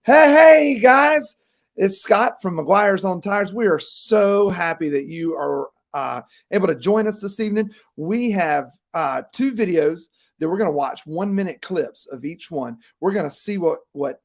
Hey, guys. It's Scott from McGuire's on Tires. We are so happy that you are able to join us this evening. We have two videos that we're going to watch 1-minute clips of each one. We're going to see what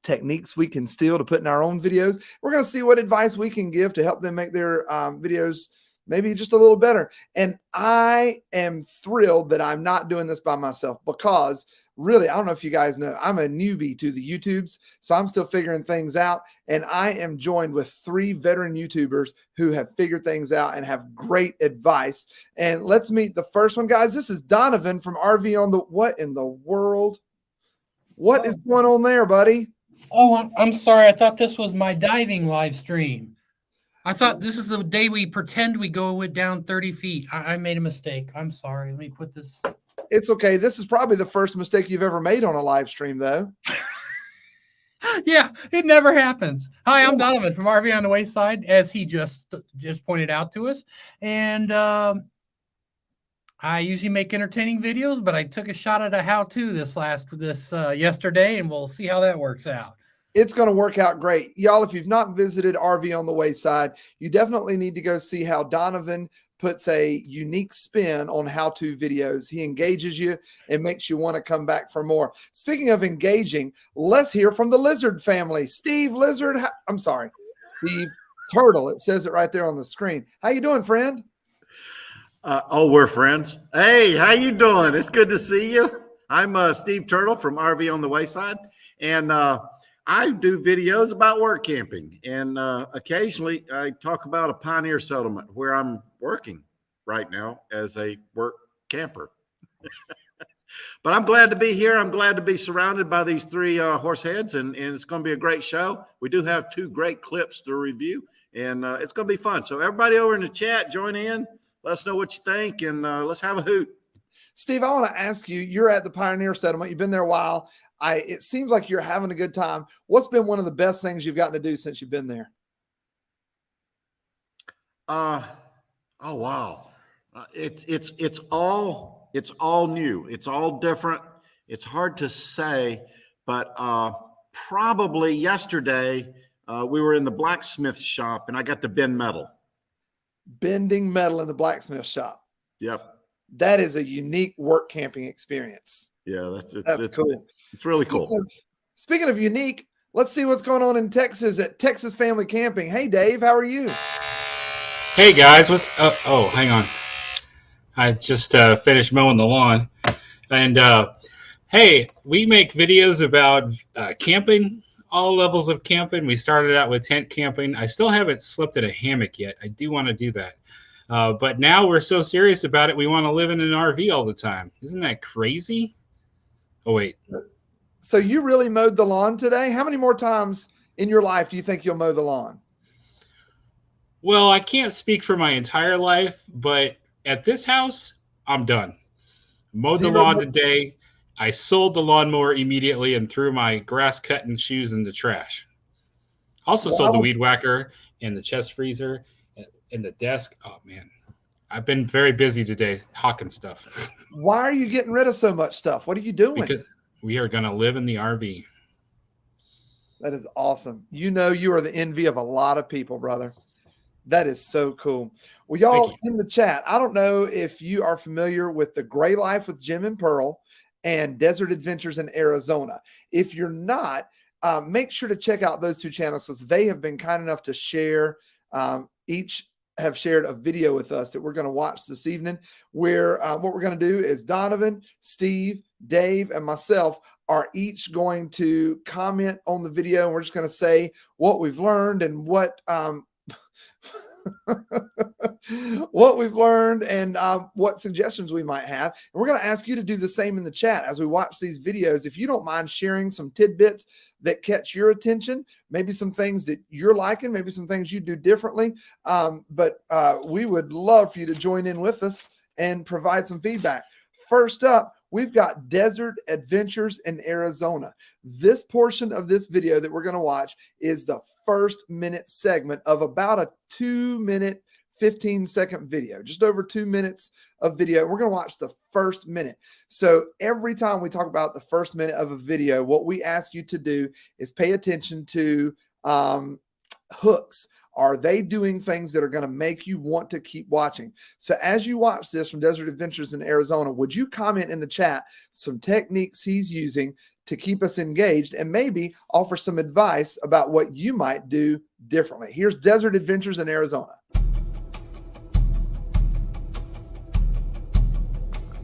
techniques we can steal to put in our own videos. We're going to see what advice we can give to help them make their videos maybe just a little better. And I am thrilled that I'm not doing this by myself because really, I don't know if you guys know, I'm a newbie to the YouTubes, so I'm still figuring things out. And I am joined with 3 veteran YouTubers who have figured things out and have great advice. And let's meet the first one, guys. This is Donovan from RV on the, what in the world? What is going on there, buddy? Oh, I'm sorry. I thought this was my diving live stream. I thought this is the day we pretend we go down 30 feet. I made a mistake. I'm sorry. Let me put this. It's okay. This is probably the first mistake you've ever made on a live stream, though. Yeah, it never happens. Hi, I'm Donovan from RV on the Wayside, as he just pointed out to us. And I usually make entertaining videos, but I took a shot at a how-to yesterday, and we'll see how that works out. It's going to work out great. Y'all, if you've not visited RV on the Wayside, you definitely need to go see how Donovan puts a unique spin on how-to videos. He engages you and makes you want to come back for more. Speaking of engaging, let's hear from the Lizard family. Steve Turtle. It says it right there on the screen. How you doing, friend? We're friends. Hey, how you doing? It's good to see you. I'm Steve Turtle from RV on the Wayside, and I do videos about work camping, and occasionally I talk about a pioneer settlement where I'm working right now as a work camper. But I'm glad to be here. I'm glad to be surrounded by these 3 horse heads, and it's going to be a great show. We do have 2 great clips to review, and it's going to be fun. So everybody over in the chat, join in. Let us know what you think, and let's have a hoot. Steve, I want to ask you, you're at the Pioneer Settlement. You've been there a while. It seems like you're having a good time. What's been one of the best things you've gotten to do since you've been there? Oh, wow. It's all new. It's all different. It's hard to say, but probably yesterday we were in the blacksmith shop and I got to bend metal. Bending metal in the blacksmith shop. Yep. That is a unique work camping experience. Yeah, that's cool. It's really cool. Speaking of unique, let's see what's going on in Texas at Texas Family Camping. Hey, Dave, how are you? Hey, guys. Hang on. I just finished mowing the lawn. And, hey, we make videos about camping, all levels of camping. We started out with tent camping. I still haven't slept in a hammock yet. I do want to do that. But now we're so serious about it, we want to live in an RV all the time. Isn't that crazy? Oh, wait. So you really mowed the lawn today? How many more times in your life do you think you'll mow the lawn? Well, I can't speak for my entire life, but at this house, I'm done. Mowed the lawn today. I sold the lawnmower immediately and threw my grass cutting shoes in the trash. Also sold the weed whacker and the chest freezer and the desk. Oh, man. I've been very busy today hawking stuff. Why are you getting rid of so much stuff? What are you doing? Because we are going to live in the RV. That is awesome. You know, you are the envy of a lot of people, brother. That is so cool. Well, y'all in the chat, I don't know if you are familiar with the Gray Life with Jim and Pearl and Desert Adventures in Arizona. If you're not, make sure to check out those 2 channels because they have been kind enough to share. Each have shared a video with us that we're going to watch this evening where what we're going to do is Donovan, Steve, Dave, and myself are each going to comment on the video, and we're just going to say what we've learned and what we've learned and what suggestions we might have. And we're going to ask you to do the same in the chat as we watch these videos. If you don't mind sharing some tidbits that catch your attention, maybe some things that you're liking, maybe some things you do differently. But we would love for you to join in with us and provide some feedback. First up, we've got Desert Adventures in Arizona. This portion of this video that we're going to watch is the first minute segment of about a 2-minute 15-second video, just over 2 minutes of video. We're going to watch the first minute. So every time we talk about the first minute of a video, what we ask you to do is pay attention to hooks. Are they doing things that are going to make you want to keep watching? So as you watch this from Desert Adventures in Arizona, would you comment in the chat some techniques he's using to keep us engaged and maybe offer some advice about what you might do differently? Here's Desert Adventures in Arizona.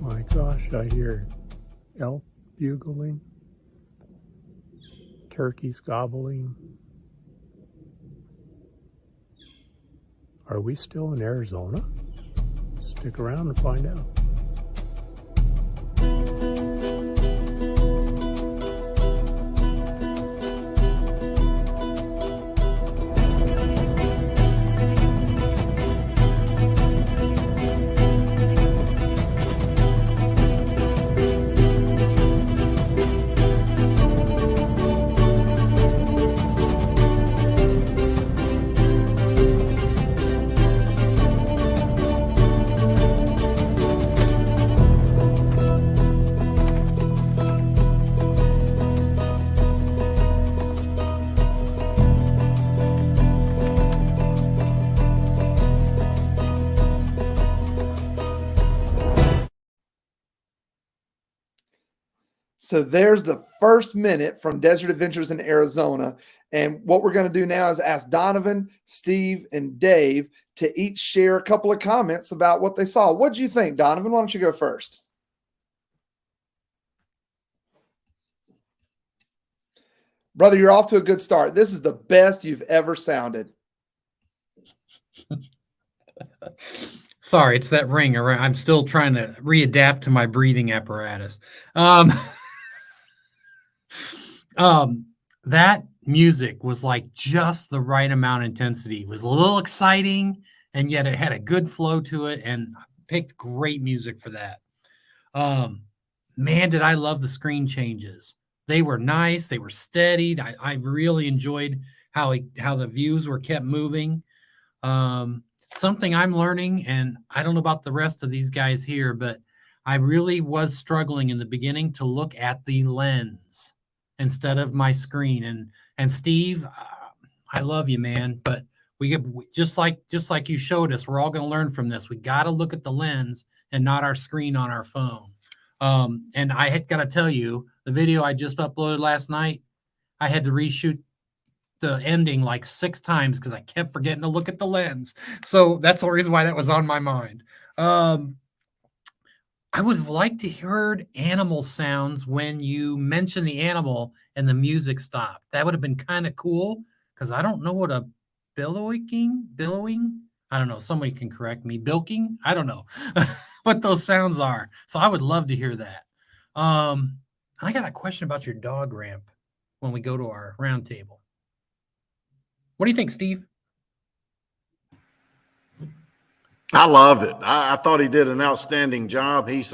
My gosh, I hear elk bugling, turkeys gobbling. Are we still in Arizona? Stick around and find out. So there's the first minute from Desert Adventures in Arizona. And what we're going to do now is ask Donovan, Steve, and Dave to each share a couple of comments about what they saw. What do you think, Donovan? Why don't you go first? Brother, you're off to a good start. This is the best you've ever sounded. Sorry, it's that ring. I'm still trying to readapt to my breathing apparatus. That music was like just the right amount of intensity. It was a little exciting, and yet it had a good flow to it, and I picked great music for that. Man, did I love the screen changes. They were nice. They were steady. I really enjoyed how the views were kept moving. Something I'm learning, and I don't know about the rest of these guys here, but I really was struggling in the beginning to look at the lens instead of my screen. And Steve, I love you, man, but we just like you showed us, we're all going to learn from this. We got to look at the lens and not our screen on our phone. And I had got to tell you, the video I just uploaded last night, I had to reshoot the ending like 6 times because I kept forgetting to look at the lens. So that's the reason why that was on my mind. I would have liked to heard animal sounds when you mentioned the animal and the music stopped. That would have been kind of cool because I don't know what a billowing, I don't know. Somebody can correct me. Bilking? I don't know what those sounds are. So I would love to hear that. I got a question about your dog ramp when we go to our round table. What do you think, Steve? I loved it. I thought he did an outstanding job. He's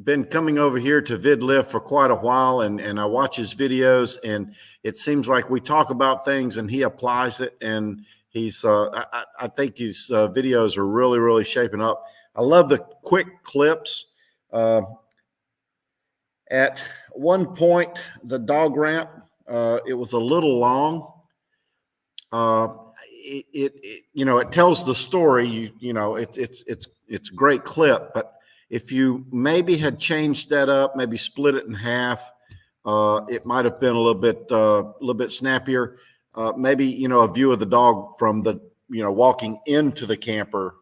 been coming over here to VIDLIFT for quite a while, and I watch his videos, and it seems like we talk about things and he applies it, and he's I think his videos are really, really shaping up. I love the quick clips. At one point, the dog ramp, it was a little long. It tells the story. It's a great clip, but if you maybe had changed that up, maybe split it in half, it might have been a little bit snappier. Maybe a view of the dog from the walking into the camper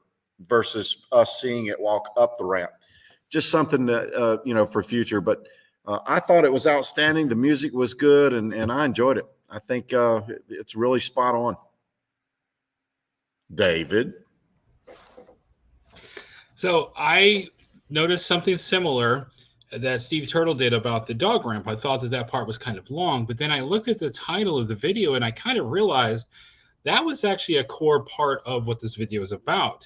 versus us seeing it walk up the ramp. Just something that for future. But I thought it was outstanding. The music was good, and I enjoyed it. I think it's really spot on. David. So I noticed something similar that Steve Turtle did about the dog ramp. I thought that part was kind of long, but then I looked at the title of the video and I kind of realized that was actually a core part of what this video is about.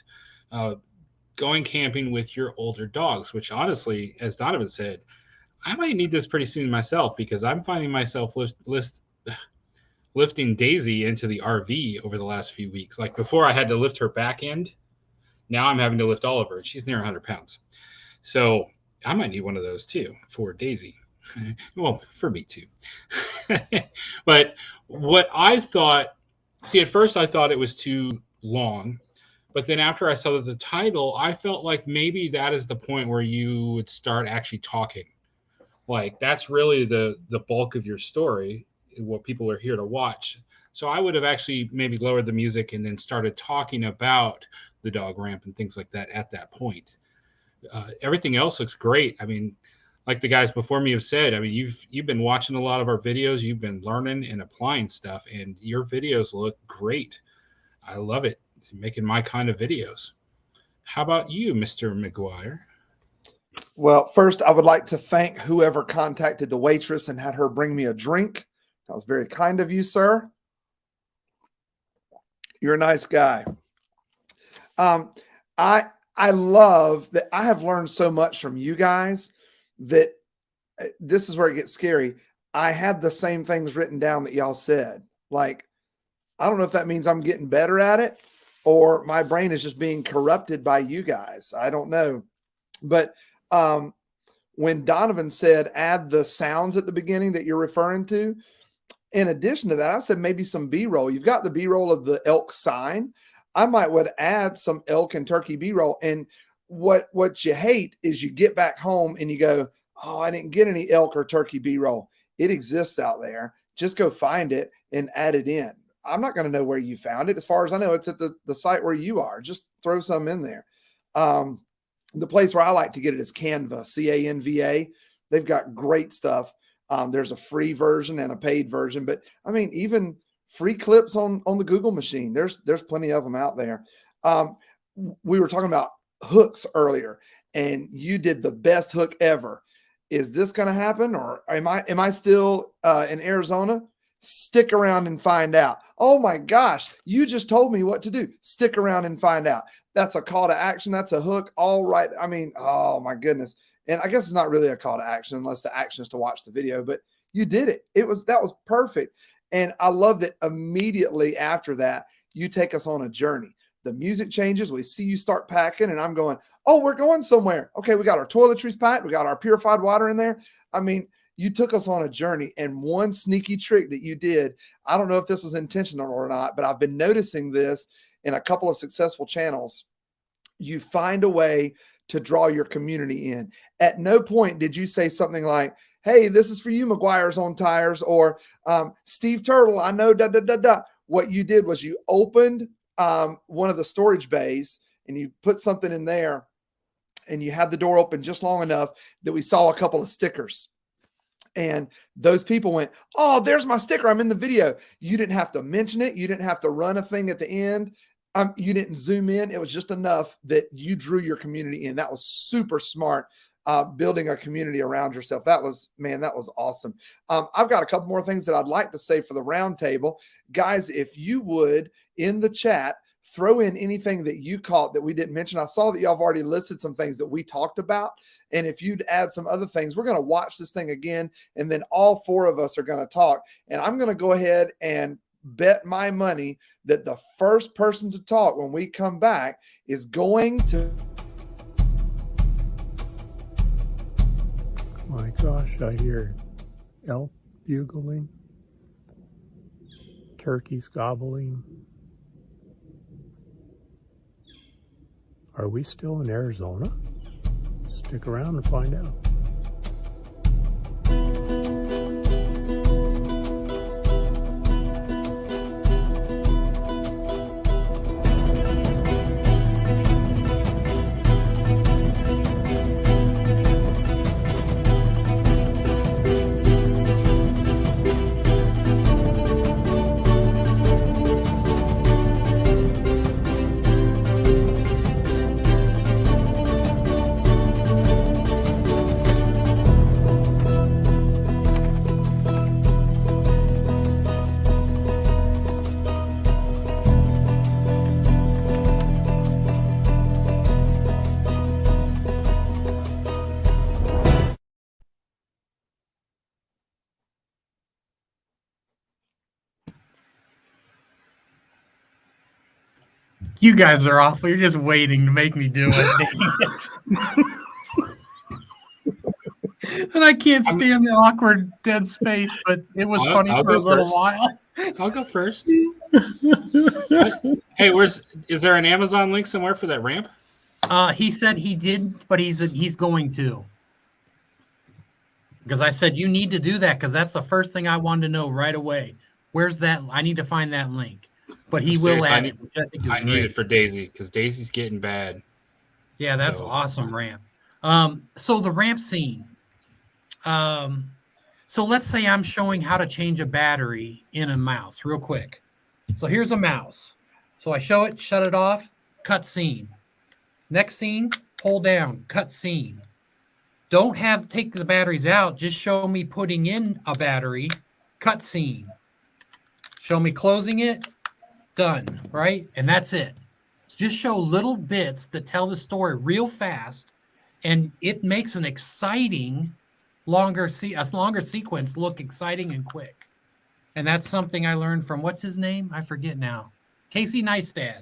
Going camping with your older dogs, which honestly, as Donovan said, I might need this pretty soon myself because I'm finding myself lifting Daisy into the RV over the last few weeks. Like before I had to lift her back end. Now I'm having to lift all of her. She's near 100 pounds. So I might need one of those too for Daisy. Well, for me too. But what I thought, at first I thought it was too long. But then after I saw the title, I felt like maybe that is the point where you would start actually talking. Like that's really the bulk of your story, what people are here to watch. So I would have actually maybe lowered the music and then started talking about the dog ramp and things like that at that point. Everything else looks great. I mean, like the guys before me have said, I mean, you've been watching a lot of our videos, you've been learning and applying stuff, and your videos look great. I love it. It's making my kind of videos. How about you, Mr. McGuire? Well, first, I would like to thank whoever contacted the waitress and had her bring me a drink. That was very kind of you, sir. You're a nice guy. I love that I have learned so much from you guys that this is where it gets scary. I had the same things written down that y'all said. Like, I don't know if that means I'm getting better at it or my brain is just being corrupted by you guys. I don't know. But when Donovan said add the sounds at the beginning that you're referring to, in addition to that, I said maybe some B-roll. You've got the B-roll of the elk sign. I would add some elk and turkey B-roll. And what you hate is you get back home and you go, oh, I didn't get any elk or turkey B-roll. It exists out there. Just go find it and add it in. I'm not going to know where you found it. As far as I know, it's at the site where you are. Just throw some in there. The place where I like to get it is Canva, Canva. They've got great stuff. There's a free version and a paid version, but I mean, even free clips on the Google machine. There's plenty of them out there. We were talking about hooks earlier, and you did the best hook ever. Is this going to happen, or am I still in Arizona? Stick around and find out. Oh my gosh, you just told me what to do. Stick around and find out. That's a call to action. That's a hook. All right. I mean, oh my goodness. And I guess it's not really a call to action unless the action is to watch the video, but you did it. That was perfect. And I love that immediately after that, you take us on a journey. The music changes. We see you start packing and I'm going, oh, we're going somewhere. Okay. We got our toiletries packed. We got our purified water in there. I mean, you took us on a journey, and one sneaky trick that you did, I don't know if this was intentional or not, but I've been noticing this in a couple of successful channels. You find a way to draw your community in. At no point did you say something like, hey, this is for you, McGuire's on Tires, or Steve Turtle, I know, da, da, da, da. What you did was you opened one of the storage bays and you put something in there and you had the door open just long enough that we saw a couple of stickers. And those people went, oh, there's my sticker. I'm in the video. You didn't have to mention it. You didn't have to run a thing at the end. You didn't zoom in. It was just enough that you drew your community in. That was super smart, building a community around yourself. That was awesome. I've got a couple more things that I'd like to say for the round table. Guys, if you would, in the chat, throw in anything that you caught that we didn't mention. I saw that y'all have already listed some things that we talked about. And if you'd add some other things, we're going to watch this thing again. And then all four of us are going to talk. And I'm going to go ahead and bet my money that the first person to talk when we come back is going to. My gosh, I hear elk bugling, turkeys gobbling. Are we still in Arizona? Stick around and find out. You guys are awful. You're just waiting to make me do it. And I can't stand the awkward dead space, but it was funny I'll for a go little first. while. I'll go first. Hey, is there an Amazon link somewhere for that ramp? He said he didn't, but he's going to. Because I said you need to do that because that's the first thing I wanted to know right away. Where's that? I need to find that link. But he will Seriously, add it, which I think is I need great. it for Daisy because Daisy's getting bad. Yeah, that's So- awesome ramp. So the ramp scene. So let's say I'm showing how to change a battery in a mouse real quick. So here's a mouse. So I show it, shut it off, cut scene. Next scene, hold down, cut scene. Don't take the batteries out. Just show me putting in a battery, cut scene. Show me closing it, done, right? And that's it. Just show little bits that tell the story real fast, and it makes an exciting, longer sequence look exciting and quick. And that's something I learned from, what's his name? I forget now. Casey Neistat.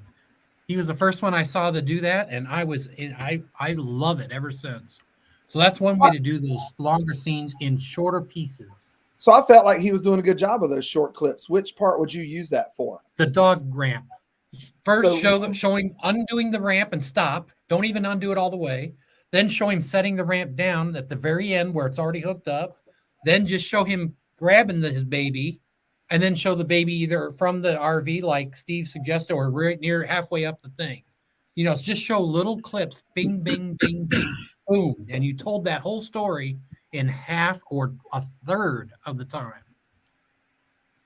He was the first one I saw to do that, and I love it ever since. So that's one way to do those longer scenes in shorter pieces. So I felt like he was doing a good job of those short clips. Which part would you use that for? The dog ramp. First, So- showing undoing the ramp and stop. Don't even undo it all the way. Then show him setting the ramp down at the very end where it's already hooked up. Then just show him grabbing his baby, and then show the baby either from the RV, like Steve suggested, or right near halfway up the thing. You know, just show little clips, bing, bing, bing, bing, boom. And you told that whole story in half or a third of the time.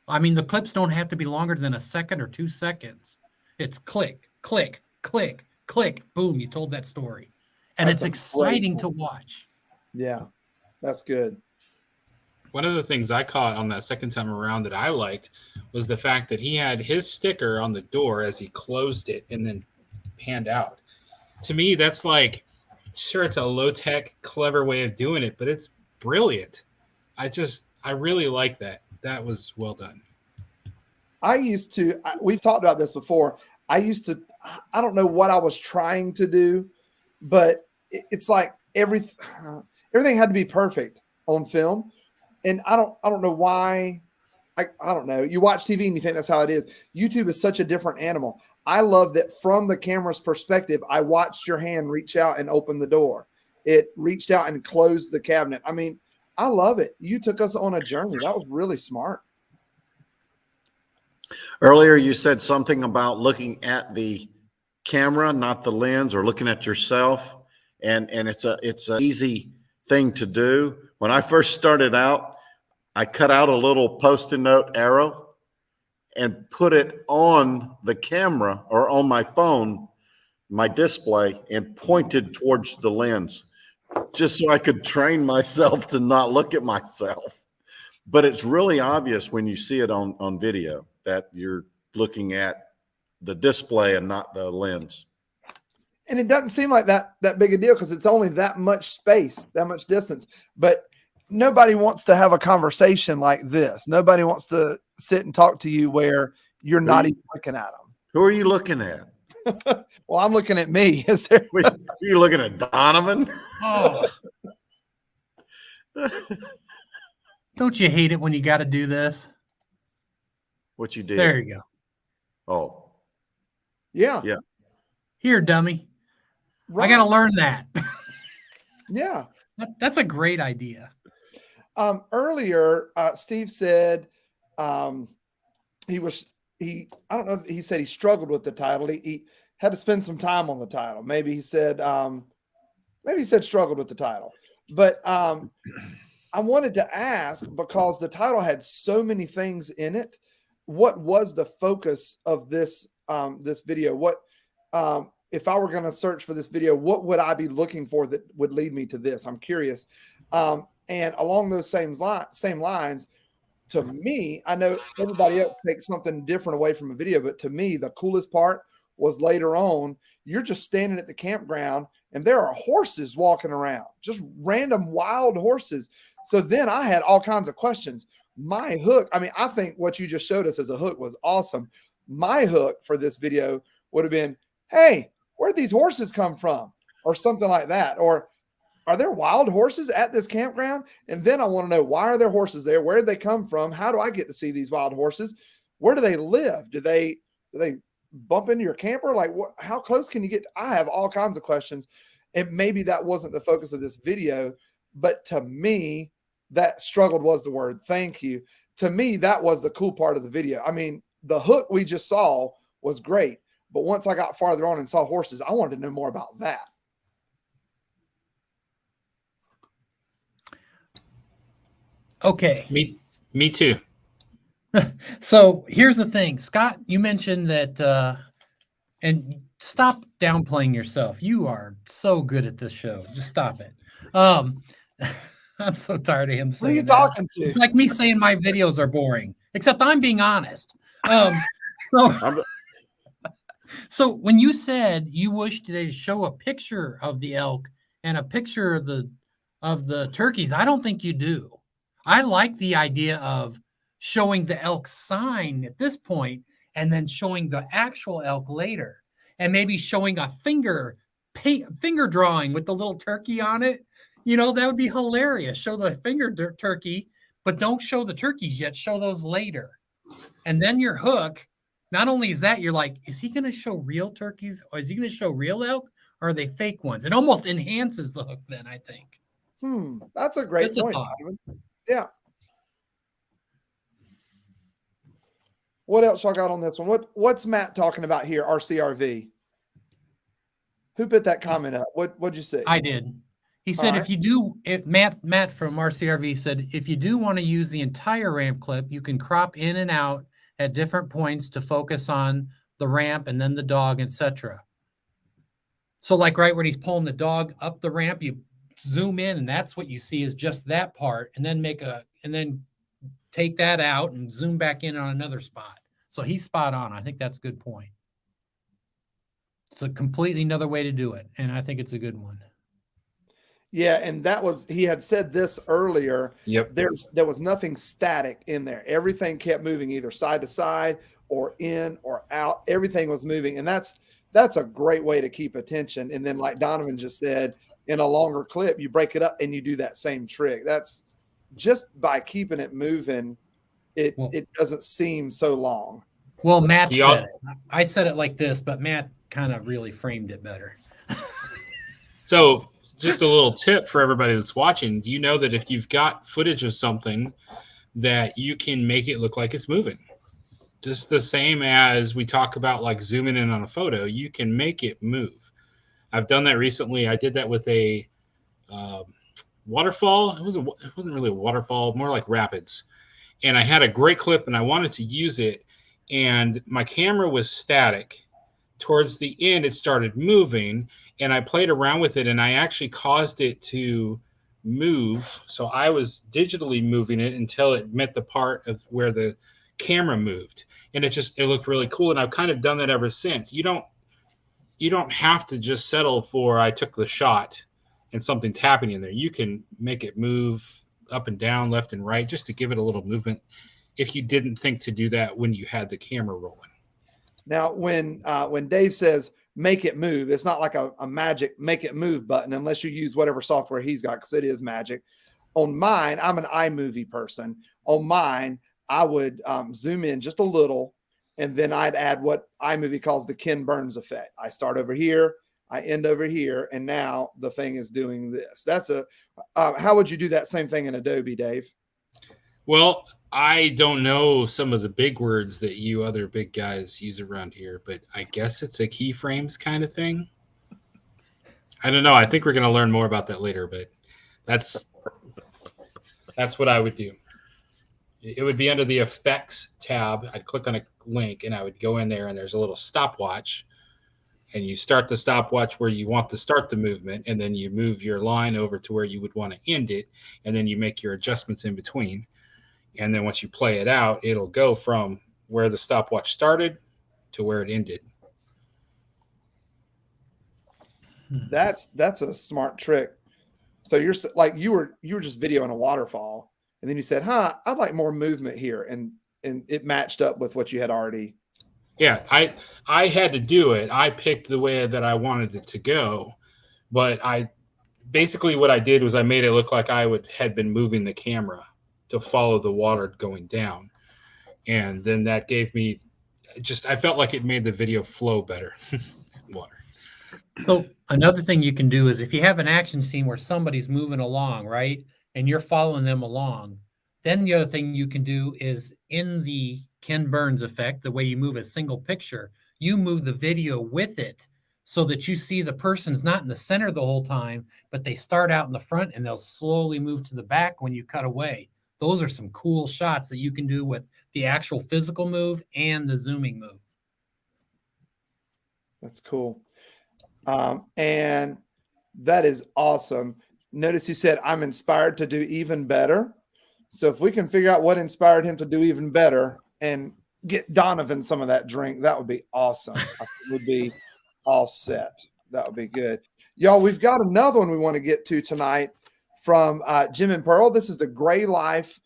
I mean, the clips don't have to be longer than a second or 2 seconds. It's click, click, click, click, boom. You told that story. And That's it's a exciting great to watch. Yeah, that's good. One of the things I caught on that second time around that I liked was the fact that he had his sticker on the door as he closed it and then panned out. To me, that's like, sure, it's a low-tech, clever way of doing it, but it's brilliant. I really like that. That was well done. We've talked about this before. I don't know what I was trying to do, but it's like everything had to be perfect on film. And I don't know why. I don't know. You watch TV and you think that's how it is. YouTube is such a different animal. I love that from the camera's perspective, I watched your hand reach out and open the door. It reached out and closed the cabinet. I mean, I love it. You took us on a journey. That was really smart. Earlier, you said something about looking at the camera, not the lens, or looking at yourself. And it's an easy thing to do. When I first started out, I cut out a little Post-it note arrow and put it on the camera or on my phone, my display, and pointed towards the lens just so I could train myself to not look at myself. But it's really obvious when you see it on video that you're looking at the display and not the lens. And it doesn't seem like that big a deal because it's only that much space, that much distance. But nobody wants to have a conversation like this. Nobody wants to sit and talk to you where you're not even looking at them. Who are you looking at? Well, I'm looking at me. Is there? Are you looking at Donovan? Oh. Don't you hate it when you got to do this? What you did? There you go. Oh, Yeah. Yeah. Here, dummy. Right. I got to learn that. Yeah. That's a great idea. Earlier, Steve said I don't know if he said he struggled with the title. He had to spend some time on the title. Maybe he said struggled with the title. But I wanted to ask, because the title had so many things in it, what was the focus of this this video? What if I were going to search for this video, what would I be looking for that would lead me to this? I'm curious. And along those same lines, to me, I know everybody else takes something different away from a video, but to me, the coolest part was later on, you're just standing at the campground and there are horses walking around, just random wild horses. So then I had all kinds of questions. My hook, I mean, I think what you just showed us as a hook was awesome. My hook for this video would have been, hey, where'd these horses come from? Or something like that. Or are there wild horses at this campground? And then I want to know, why are there horses there? Where did they come from? How do I get to see these wild horses? Where do they live? Do they bump into your camper? Like, how close can you get? I have all kinds of questions. And maybe that wasn't the focus of this video, but to me, that struggled was the word. Thank you. To me, that was the cool part of the video. I mean, the hook we just saw was great, but once I got farther on and saw horses, I wanted to know more about that. Okay. Me too. So here's the thing, Scott, you mentioned that, and stop downplaying yourself. You are so good at this show. Just stop it. I'm so tired of him saying Who are you that. talking to? It's like me saying my videos are boring, except I'm being honest. So when you said you wished they show a picture of the elk and a picture of the turkeys, I don't think you do. I like the idea of showing the elk sign at this point and then showing the actual elk later, and maybe showing a finger drawing with the little turkey on it. That would be hilarious. Show the finger turkey, but don't show the turkeys yet. Show those later. And then your hook, not only is that, you're like, is he going to show real turkeys, or is he going to show real elk, or are they fake ones? It almost enhances the hook then, I think. That's a great point. Yeah. What else y'all got on this one? What's Matt talking about here? RCRV. Who put that comment up? What'd you say? I did. He said, right. if Matt from RCRV said, if you do want to use the entire ramp clip, you can crop in and out at different points to focus on the ramp and then the dog, etc. So like right when he's pulling the dog up the ramp, you zoom in and that's what you see is just that part, and then take that out and zoom back in on another spot. So he's spot on. I think that's a good point. It's a completely another way to do it, and I think it's a good one. Yeah, and he had said this earlier. Yep. There was nothing static in there. Everything kept moving either side to side or in or out. Everything was moving, and that's a great way to keep attention. And then, like Donovan just said, in a longer clip, you break it up and you do that same trick. That's just by keeping it moving. It doesn't seem so long. Well, Matt said it. I said it like this, but Matt kind of really framed it better. So just a little tip for everybody that's watching. Do you know that if you've got footage of something, that you can make it look like it's moving? Just the same as we talk about like zooming in on a photo, you can make it move. I've done that recently. I did that with a waterfall. It wasn't really a waterfall, more like rapids. And I had a great clip and I wanted to use it. And my camera was static. Towards the end, it started moving, and I played around with it, and I actually caused it to move. So I was digitally moving it until it met the part of where the camera moved, and it looked really cool. And I've kind of done that ever since. You don't have to just settle for I took the shot and something's happening in there. You can make it move up and down, left and right, just to give it a little movement if you didn't think to do that when you had the camera rolling. Now, when Dave says make it move, it's not like a magic make it move button unless you use whatever software he's got, because it is magic. On mine, I'm an iMovie person. On mine, I would zoom in just a little, and then I'd add what iMovie calls the Ken Burns effect. I start over here, I end over here, and now the thing is doing this. That's how would you do that same thing in Adobe, Dave? Well, I don't know some of the big words that you other big guys use around here, but I guess it's a keyframes kind of thing. I don't know. I think we're going to learn more about that later, but that's what I would do. It would be under the effects tab. I'd click on a link and I would go in there, and there's a little stopwatch, and you start the stopwatch where you want to start the movement, and then you move your line over to where you would want to end it, and then you make your adjustments in between. And then once you play it out, it'll go from where the stopwatch started to where it ended. That's a smart trick. So you're like, you were just videoing a waterfall, and then you said, I'd like more movement here. And it matched up with what you had already. Yeah, I had to do it. I picked the way that I wanted it to go, but I basically what I did was I made it look like had been moving the camera to follow the water going down, and then that gave me I felt like it made the video flow better. Water. So another thing you can do is if you have an action scene where somebody's moving along, right, and you're following them along, then the other thing you can do is in the Ken Burns effect, the way you move a single picture, you move the video with it so that you see the person's not in the center the whole time, but they start out in the front and they'll slowly move to the back when you cut away. Those are some cool shots that you can do with the actual physical move and the zooming move. That's cool. And that is awesome. Notice he said, I'm inspired to do even better. So if we can figure out what inspired him to do even better and get Donovan some of that drink, that would be awesome. I think we'd be all set. That would be good. Y'all, we've got another one we want to get to tonight from Jim and Pearl. This is the Gray Life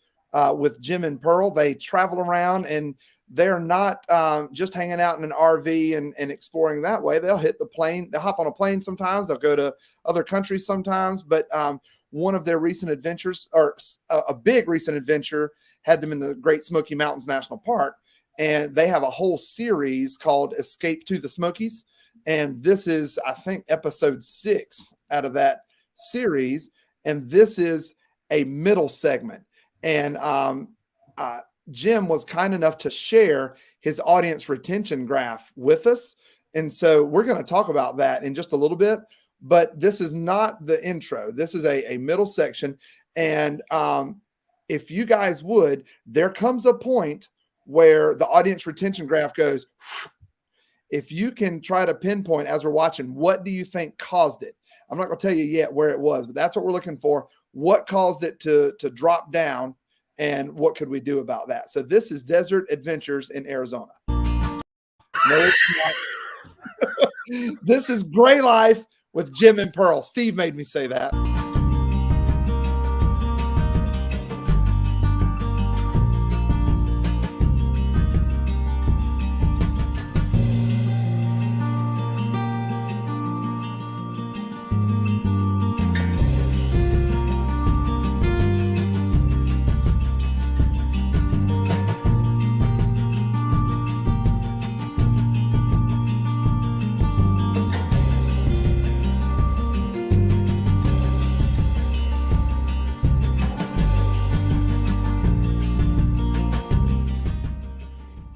with Jim and Pearl. They travel around and they're not just hanging out in an RV and exploring that way. They'll hit the plane. They'll hop on a plane sometimes. They'll go to other countries sometimes. But one of their recent adventures, or a big recent adventure, had them in the Great Smoky Mountains National Park. And they have a whole series called Escape to the Smokies. And this is, I think, episode 6 out of that series. And this is a middle segment. And Jim was kind enough to share his audience retention graph with us. And so we're going to talk about that in just a little bit, but this is not the intro. This is a middle section. And if you guys would, there comes a point where the audience retention graph goes, if you can try to pinpoint as we're watching, what do you think caused it? I'm not going to tell you yet where it was, but that's what we're looking for. What caused it to drop down? And what could we do about that? So this is Desert Adventures in Arizona. No, it's not. This is Gray Life with Jim and Pearl. Steve made me say that.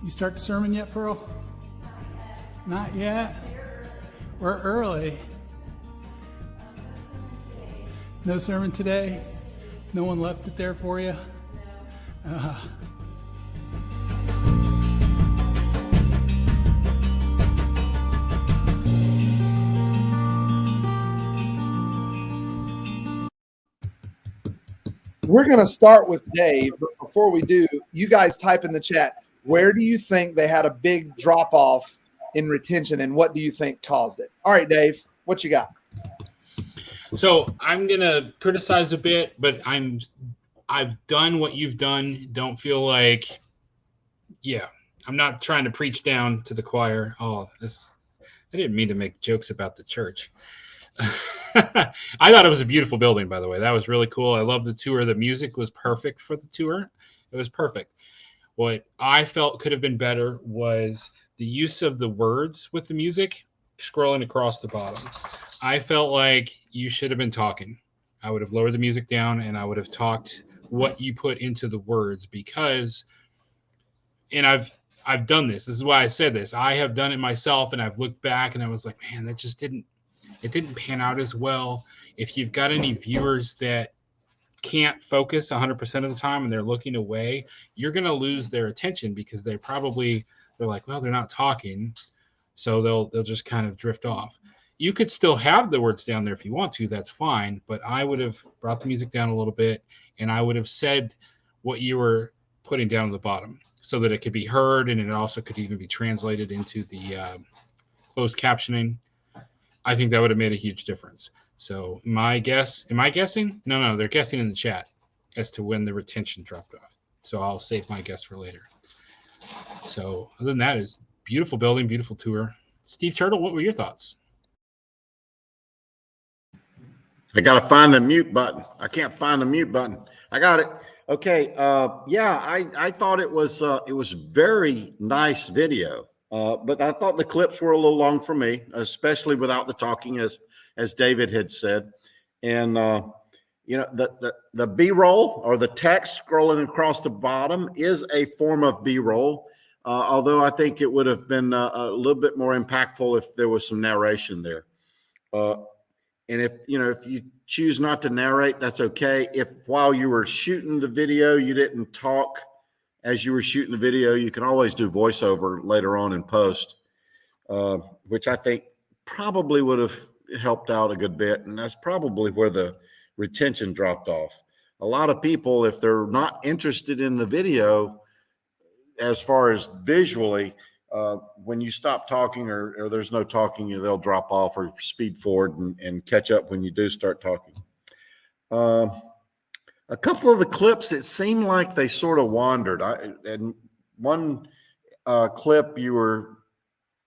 Start the sermon yet, Pearl? Not yet. We're early. No sermon today? No one left it there for you? We're going to start with Dave, but before we do, you guys type in the chat, where do you think they had a big drop off in retention and what do you think caused it? All right, Dave, what you got? So I'm going to criticize a bit, but I've done what you've done. Don't feel like, I'm not trying to preach down to the choir. I didn't mean to make jokes about the church. I thought it was a beautiful building, by the way. That was really cool. I love the tour. The music was perfect for the tour. It was perfect. What I felt could have been better was the use of the words with the music scrolling across the bottom. I felt like you should have been talking. I would have lowered the music down and I would have talked what you put into the words and I've done this. This is why I said this. I have done it myself and I've looked back and I was like, man, that just didn't pan out as well. If you've got any viewers that can't focus 100% of the time and they're looking away, you're going to lose their attention because they're like, well, they're not talking. So they'll just kind of drift off. You could still have the words down there if you want to, that's fine. But I would have brought the music down a little bit and I would have said what you were putting down at the bottom so that it could be heard. And it also could even be translated into the closed captioning. I think that would have made a huge difference. So am I guessing? No, they're guessing in the chat as to when the retention dropped off. So I'll save my guess for later. So other than that, beautiful building, beautiful tour. Steve Turtle, what were your thoughts? I got to find the mute button. I can't find the mute button. I got it. Okay. Yeah, I thought it was very nice video. But I thought the clips were a little long for me, especially without the talking, as David had said. And you know, the B-roll or the text scrolling across the bottom is a form of B-roll. Although I think it would have been a little bit more impactful if there was some narration there. And if you choose not to narrate, that's okay. If while you were shooting the video, you didn't talk as you were shooting the video, you can always do voiceover later on in post, which I think probably would have helped out a good bit. And that's probably where the retention dropped off. A lot of people, if they're not interested in the video, as far as visually, when you stop talking or there's no talking, they'll drop off or speed forward and catch up when you do start talking. A couple of the clips, it seemed like they sort of wandered. And one clip, you were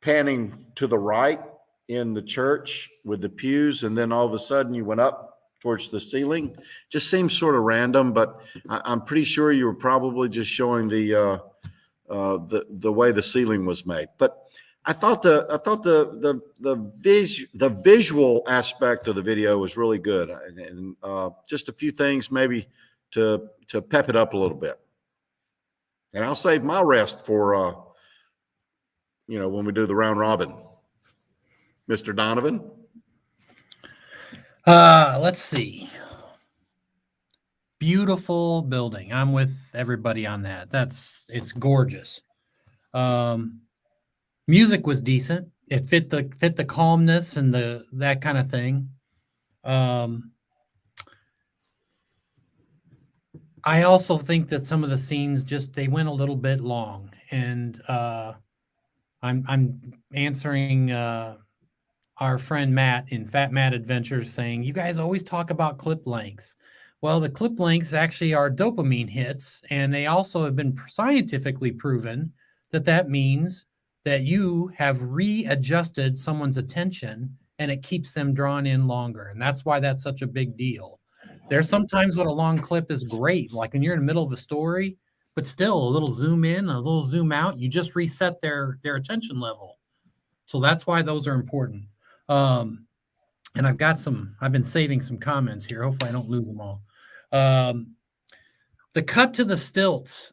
panning to the right in the church with the pews, and then all of a sudden you went up towards the ceiling. Just seems sort of random, but I'm pretty sure you were probably just showing the way the ceiling was made. But I thought the visual aspect of the video was really good, and just a few things maybe to pep it up a little bit. And I'll save my rest for when we do the round robin. Mr. Donovan. Let's see. Beautiful building. I'm with everybody on that. It's gorgeous. Music was decent. It fit the calmness and that kind of thing. I also think that some of the scenes they went a little bit long, and I'm answering our friend Matt in Fat Matt Adventures saying, you guys always talk about clip lengths. Well, the clip lengths actually are dopamine hits, and they also have been scientifically proven that means that you have readjusted someone's attention and it keeps them drawn in longer. And that's why that's such a big deal. There's sometimes when a long clip is great, like when you're in the middle of a story, but still a little zoom in, a little zoom out, you just reset their attention level. So that's why those are important. And I've been saving some comments here. Hopefully I don't lose them all. The cut to the stilts,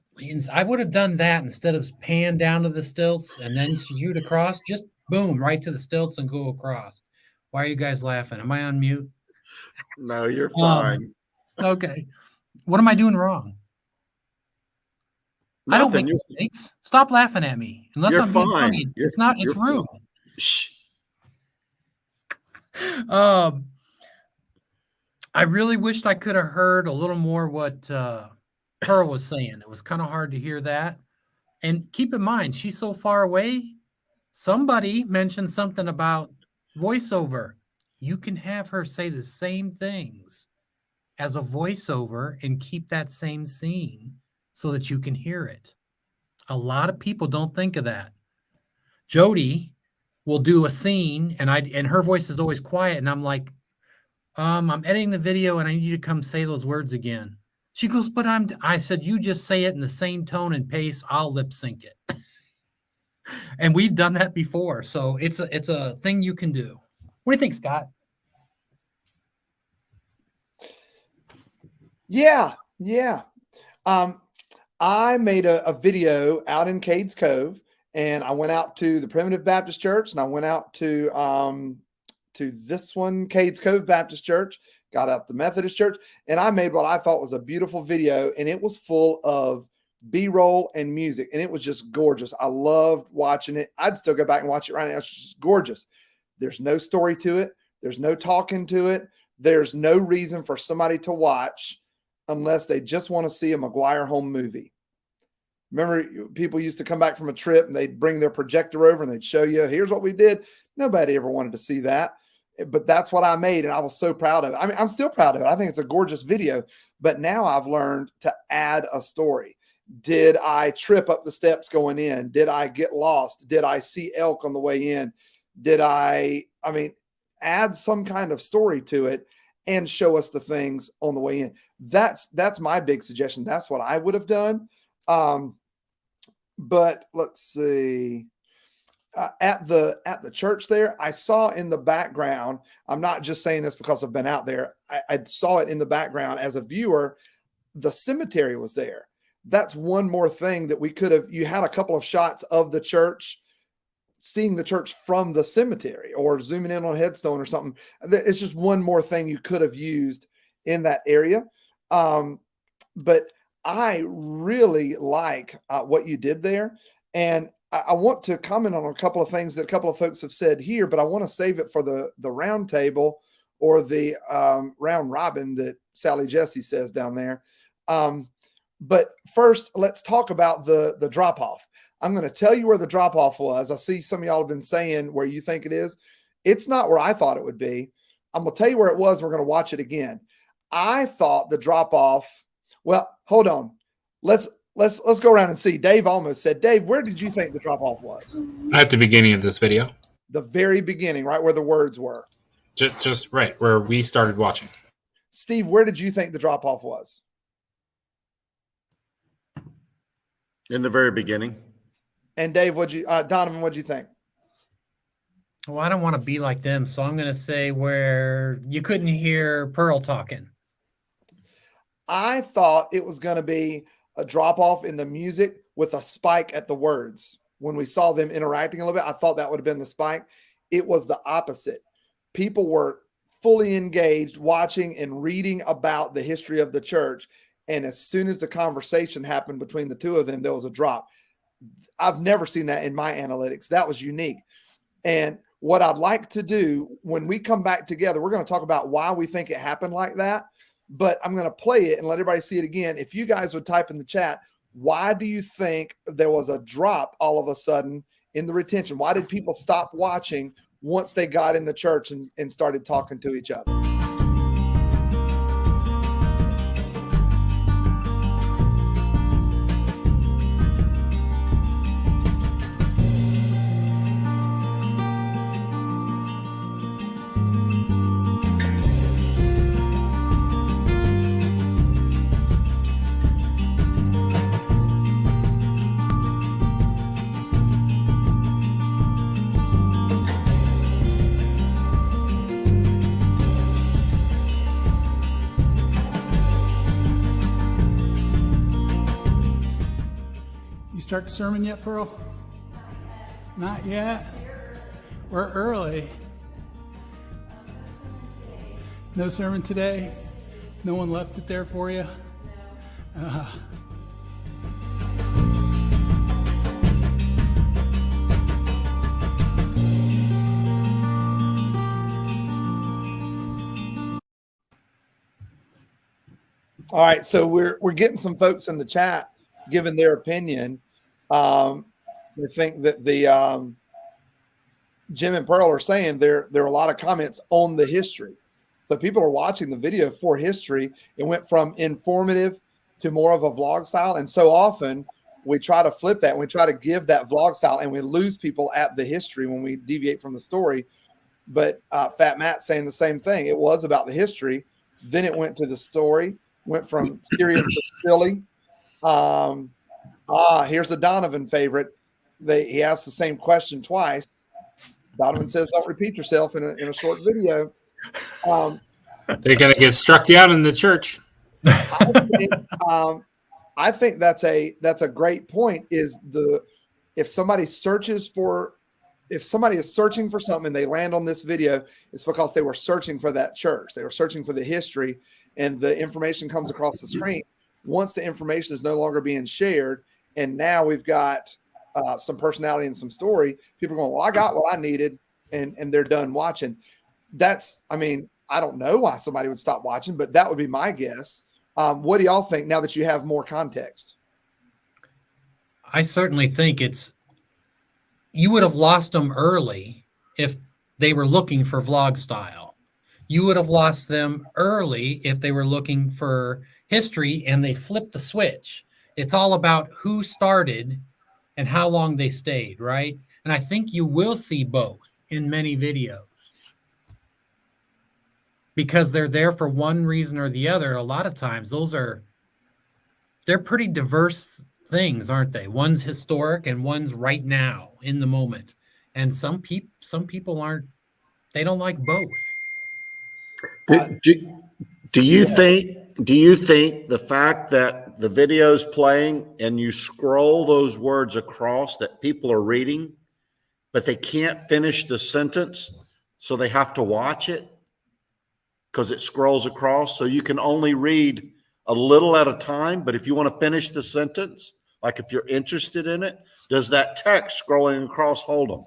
I would have done that instead of pan down to the stilts and then shoot across, just boom, right to the stilts and go across. Why are you guys laughing? Am I on mute? No, you're fine. Okay. What am I doing wrong? Nothing. I don't make mistakes. Stop laughing at me. Unless I'm being funny. It's rude. Shh. I really wished I could have heard a little more what Pearl was saying. It was kind of hard to hear that. And keep in mind, she's so far away. Somebody mentioned something about voiceover. You can have her say the same things as a voiceover and keep that same scene so that you can hear it. A lot of people don't think of that. Jody will do a scene and her voice is always quiet. And I'm like, I'm editing the video and I need you to come say those words again. She goes, but I said, you just say it in the same tone and pace. I'll lip sync it. And we've done that before. So it's a thing you can do. What do you think, Scott? Yeah. I made a video out in Cades Cove, and I went out to the Primitive Baptist Church, and I went out to this one, Cades Cove Baptist Church, got out the Methodist Church, and I made what I thought was a beautiful video, and it was full of B-roll and music, and it was just gorgeous. I loved watching it. I'd still go back and watch it right now. It's just gorgeous. There's no story to it. There's no talking to it. There's no reason for somebody to watch unless they just want to see a McGuire home movie. Remember, people used to come back from a trip and they'd bring their projector over and they'd show you, here's what we did. Nobody ever wanted to see that. But that's what I made, and I was so proud of it. I mean, I'm still proud of it. I think it's a gorgeous video, but now I've learned to add a story. Did I trip up the steps going in? Did I get lost? Did I see elk on the way in? Did I mean, add some kind of story to it and show us the things on the way in. That's my big suggestion. That's what I would have done. But let's see. At the church there, I saw in the background, I'm not just saying this because I've been out there. I saw it in the background as a viewer. The cemetery was there. That's one more thing that we could have. You had a couple of shots of the church, seeing the church from the cemetery, or zooming in on a headstone or something. It's just one more thing you could have used in that area. But I really like what you did there. And I want to comment on a couple of things that a couple of folks have said here, but I want to save it for the round table or the round robin that Sally Jesse says down there. But first, let's talk about the drop-off. I'm going to tell you where the drop-off was. I see some of y'all have been saying where you think it is. It's not where I thought it would be. I'm going to tell you where it was. We're going to watch it again. I thought the drop-off, well, hold on. Let's go around and see. Dave almost said, Dave, where did you think the drop-off was? At the beginning of this video. The very beginning, right where the words were. Just right where we started watching. Steve, where did you think the drop-off was? In the very beginning. And Dave, Donovan, what'd you think? Well, I don't want to be like them, so I'm going to say where you couldn't hear Pearl talking. I thought it was going to be a drop-off in the music with a spike at the words. When we saw them interacting a little bit, I thought that would have been the spike. It was the opposite. People were fully engaged watching and reading about the history of the church. And as soon as the conversation happened between the two of them, there was a drop. I've never seen that in my analytics. That was unique. And what I'd like to do when we come back together, we're going to talk about why we think it happened like that. But I'm going to play it and let everybody see it again. If you guys would type in the chat, why do you think there was a drop all of a sudden in the retention? Why did people stop watching once they got in the church and started talking to each other? Start the sermon yet, Pearl? Not yet. We're early. No sermon today? No one left it there for you? All right, so we're getting some folks in the chat giving their opinion. I think that the Jim and Pearl are saying there are a lot of comments on the history. So people are watching the video for history. It went from informative to more of a vlog style. And so often we try to flip that and we try to give that vlog style and we lose people at the history when we deviate from the story. But Fat Matt's saying the same thing. It was about the history. Then it went to the story, went from serious to silly. Here's a Donovan favorite. He asked the same question twice. Donovan says, don't repeat yourself in a short video. They're going to get struck down in the church. I think that's a great point. If somebody is searching for something and they land on this video, it's because they were searching for that church. They were searching for the history, and the information comes across the screen. Once the information is no longer being shared, and now we've got some personality and some story, people are going, well, I got what I needed, and they're done watching. I don't know why somebody would stop watching, but that would be my guess. What do y'all think now that you have more context? I certainly think you would have lost them early if they were looking for vlog style. You would have lost them early if they were looking for history and they flipped the switch. It's all about who started and how long they stayed, right? And I think you will see both in many videos because they're there for one reason or the other. A lot of times they're pretty diverse things, aren't they? One's historic and one's right now in the moment. And some people aren't, they don't like both. Do you think the fact that the video's playing and you scroll those words across that people are reading, but they can't finish the sentence, so they have to watch it because it scrolls across, so you can only read a little at a time, but if you want to finish the sentence, like if you're interested in it, does that text scrolling across hold them?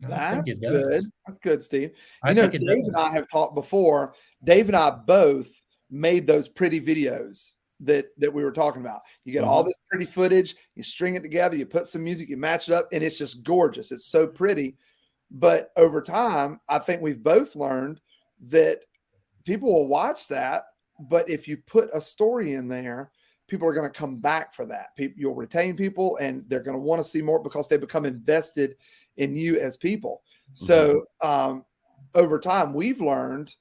That's good. That's good, Steve. I Dave think it and I have talked before. Dave and I both made those pretty videos that we were talking about. You get all this pretty footage, you string it together, you put some music, you match it up, and it's just gorgeous. It's so pretty. But over time, I think we've both learned that people will watch that, but if you put a story in there, people are going to come back for that. You'll retain people, and they're going to want to see more because they become invested in you as people. So over time, we've learned,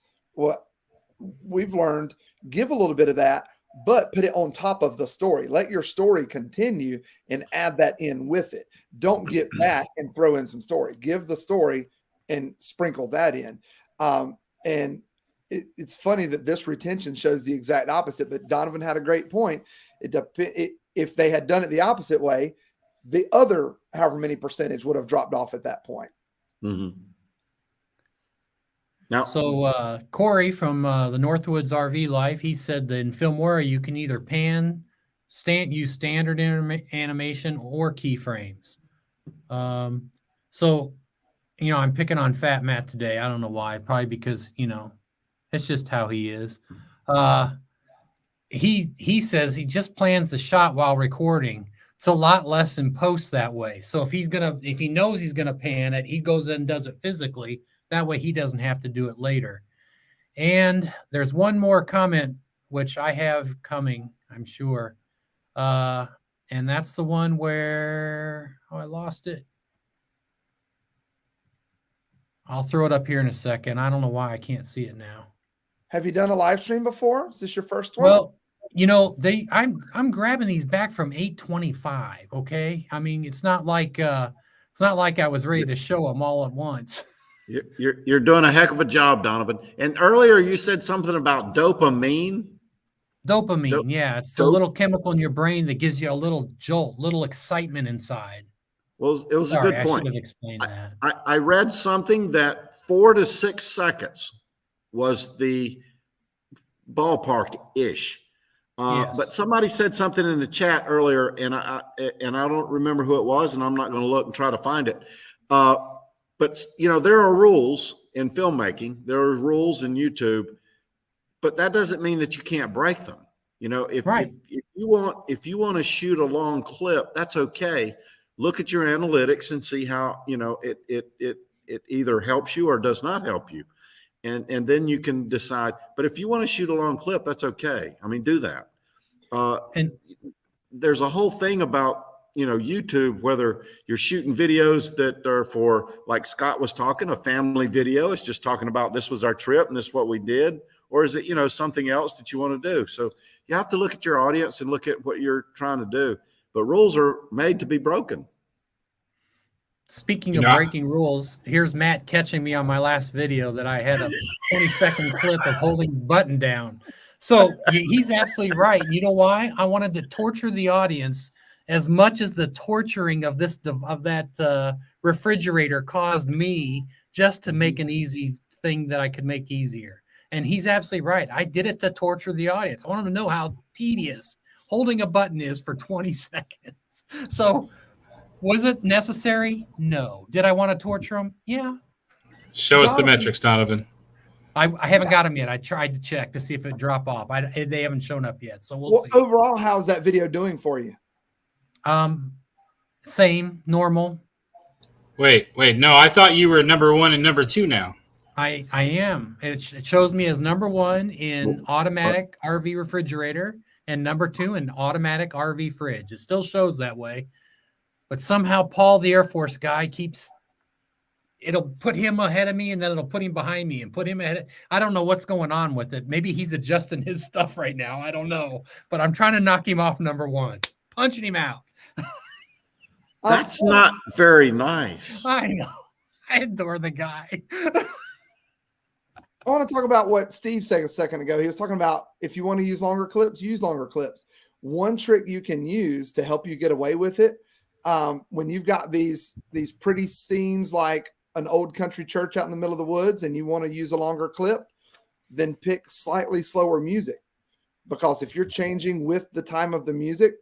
give a little bit of that, but put it on top of the story. Let your story continue and add that in with it. Don't get back and throw in some story. Give the story and sprinkle that in. And it's funny that this retention shows the exact opposite, but Donovan had a great point. If they had done it the opposite way, the other however many percentage would have dropped off at that point. Now, so Corey from the Northwoods RV Life, he said that in Filmora you can either use standard animation or keyframes. So I'm picking on Fat Matt today. I don't know why. Probably because it's just how he is. He says he just plans the shot while recording. It's a lot less in post that way. So if he knows he's gonna pan it, he goes in and does it physically. That way he doesn't have to do it later. And there's one more comment which I have coming, I'm sure. And that's the one where I lost it. I'll throw it up here in a second. I don't know why I can't see it now. Have you done a live stream before? Is this your first one? Well, I'm grabbing these back from 825. Okay, I mean it's not like I was ready to show them all at once. You're doing a heck of a job, Donovan. And earlier you said something about dopamine. Dopamine, yeah, it's the little chemical in your brain that gives you a little jolt, little excitement inside. Well, it was a good point. I should have explained that. I read something that 4 to 6 seconds was the ballpark-ish. Yes. But somebody said something in the chat earlier, and I don't remember who it was, and I'm not going to look and try to find it. But there are rules in filmmaking. There are rules in YouTube, but that doesn't mean that you can't break them. If you want to shoot a long clip, that's okay. Look at your analytics and see how it either helps you or does not help you. And then you can decide. But if you want to shoot a long clip, that's okay. I mean, do that. And there's a whole thing about, YouTube, whether you're shooting videos that are for, like Scott was talking, a family video. It's just talking about this was our trip and this is what we did. Or is it, something else that you want to do? So you have to look at your audience and look at what you're trying to do. But rules are made to be broken. Speaking of breaking rules, here's Matt catching me on my last video that I had a 20-second clip of holding the button down. So he's absolutely right. You know why? I wanted to torture the audience as much as the torturing of that refrigerator caused me just to make an easy thing that I could make easier. And he's absolutely right. I did it to torture the audience. I want them to know how tedious holding a button is for 20 seconds. So was it necessary? No. Did I want to torture them? Yeah. Show us the metrics, Donovan. I haven't got them yet. I tried to check to see if it drop off. They haven't shown up yet, so we'll see. Overall, how's that video doing for you? Same, normal. Wait. No, I thought you were number 1 and number 2 now. I am. It shows me as number 1 in automatic RV refrigerator And number 2, an automatic RV fridge. It still shows that way. But somehow Paul, the Air Force guy, it'll put him ahead of me, and then it'll put him behind me and put him ahead. I don't know what's going on with it. Maybe he's adjusting his stuff right now. I don't know. But I'm trying to knock him off number 1, punching him out. That's not very nice. I know. I adore the guy. I want to talk about what Steve said a second ago. He was talking about if you want to use longer clips, use longer clips. One trick you can use to help you get away with it, when you've got these pretty scenes like an old country church out in the middle of the woods and you want to use a longer clip, then pick slightly slower music. Because if you're changing with the time of the music,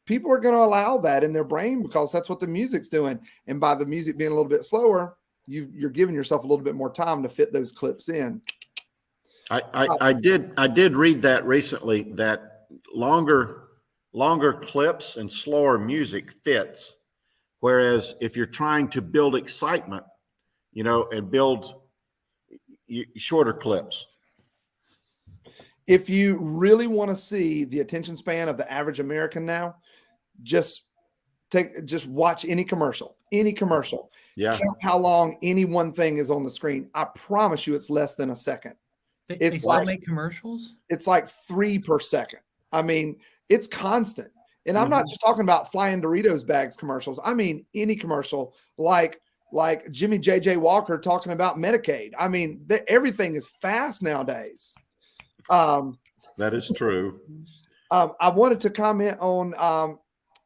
people are going to allow that in their brain because that's what the music's doing. And by the music being a little bit slower, you're giving yourself a little bit more time to fit those clips in. I did read that recently, that longer clips and slower music fits. Whereas if you're trying to build excitement, and build shorter clips. If you really want to see the attention span of the average American now, just watch any commercial. Yeah. Count how long any one thing is on the screen. I promise you it's less than a second. They still make commercials? It's like 3 per second. I mean, it's constant. And I'm not just talking about flying Doritos bags commercials. I mean, any commercial like Jimmy J.J. Walker talking about Medicaid. I mean, everything is fast nowadays. That is true. I wanted to comment on